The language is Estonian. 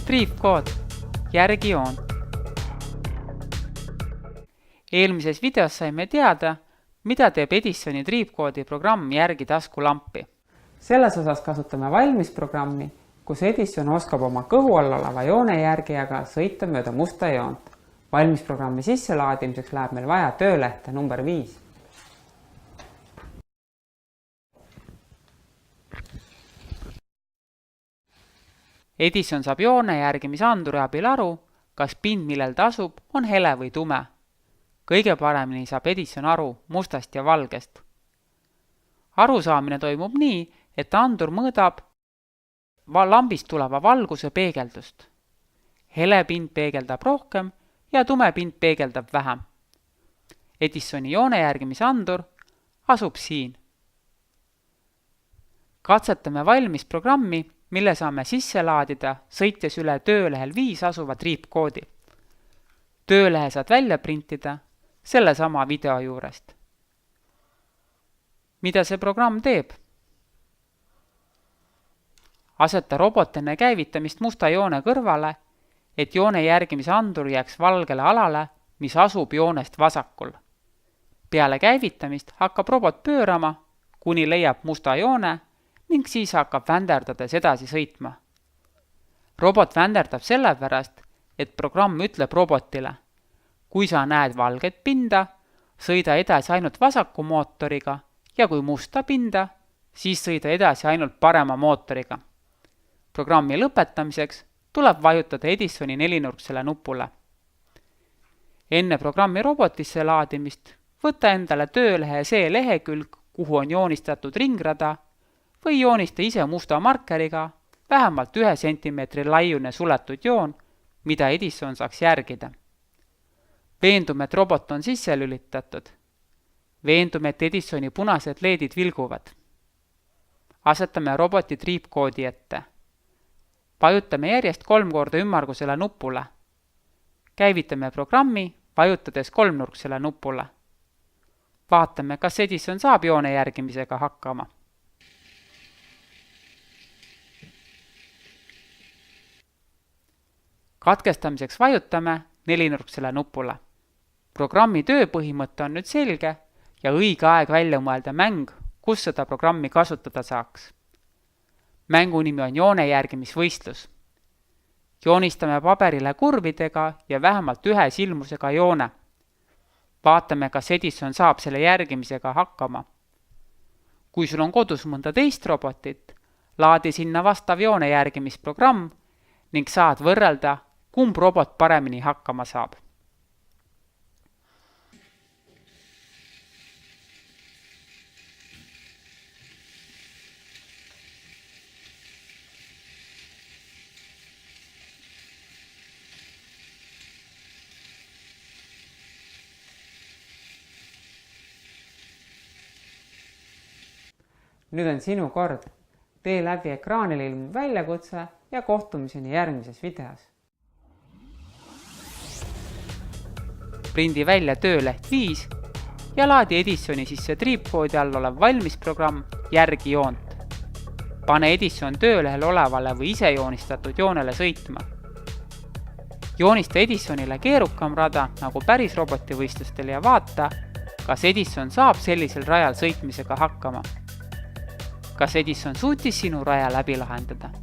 Triipkood, järgi joont. Eelmises videos saime teada, mida teeb Edisoni triipkoodi programm järgi taskulampi. Selles osas kasutame valmisprogrammi, kus Edison oskab oma kõhu all oleva joonejärgijaga sõita mööda musta joont. Valmisprogrammi sisselaadimiseks läheb meil vaja töölehte number 5. Edison saab joonejärgimisanduri abil aru, kas pind, millel ta asub, on hele või tume. Kõige paremini saab Edison aru mustast ja valgest. Arusaamine toimub nii, et andur mõõdab lambist tuleva valguse peegeldust. Hele pind peegeldab rohkem ja tume pind peegeldab vähem. Edisoni joonejärgimisandur asub siin. Katsetame valmis programmi, mille saame sisse laadida, sõites üle töölehel 5 asuva triipkoodi. Töölehe saad välja printida sellesama video juurest. Mida see programm teeb? Aseta robot enne käivitamist musta joone kõrvale, et joone järgimise andur jääks valgele alale, mis asub joonest vasakul. Peale käivitamist hakkab robot pöörama, kuni leiab musta joone ning siis hakkab vänderdades edasi sõitma. Robot vänderdab sellepärast, et programm ütleb robotile, kui sa näed valget pinda, sõida edasi ainult vasaku mootoriga ja kui musta pinda, siis sõida edasi ainult parema mootoriga. Programmi lõpetamiseks tuleb vajutada Edisoni 4-nurksele nupule. Enne programmi robotisse laadimist võta endale töölehe see lehekülg, kuhu on joonistatud ringrada, või joonista ise musta markeriga vähemalt 1 sentimeetri laiune suletud joon, mida Edison saaks järgida. Veendume, et robot on sisse lülitatud. Veendume, et Edisoni punased leedid vilguvad. Asetame roboti triipkoodi ette. Vajutame järjest 3 korda ümmargusele nupule. Käivitame programmi, vajutades 3-nurksele nupule. Vaatame, kas Edison saab joone järgimisega hakkama. Katkestamiseks vajutame 4-nurksele nupule. Programmi tööpõhimõte on nüüd selge ja õige aeg välja mõelda mäng, kus seda programmi kasutada saaks. Mängu nimi on joonejärgimisvõistlus. Joonistame paberile kurvidega ja vähemalt 1 silmusega joone. Vaatame, kas Edison saab selle järgimisega hakkama. Kui sul on kodus mõnda teist robotit, laadi sinna vastav joonejärgimisprogramm ning saad võrrelda, kumb robot paremini hakkama saab. Nüüd on sinu kord. Tee läbi ekraanile ilmuv väljakutse ja kohtumiseni järgmises videos. Prindi välja tööleht 5 ja laadi Edisoni sisse triipkoodi all olev valmisprogramm järgi joont. Pane Edison töölehel olevale või ise joonistatud joonele sõitma. Joonista Edisonile keerukam rada nagu päris robotivõistlustel ja vaata, kas Edison saab sellisel rajal sõitmisega hakkama. Kas Edison suutis sinu raja läbi lahendada?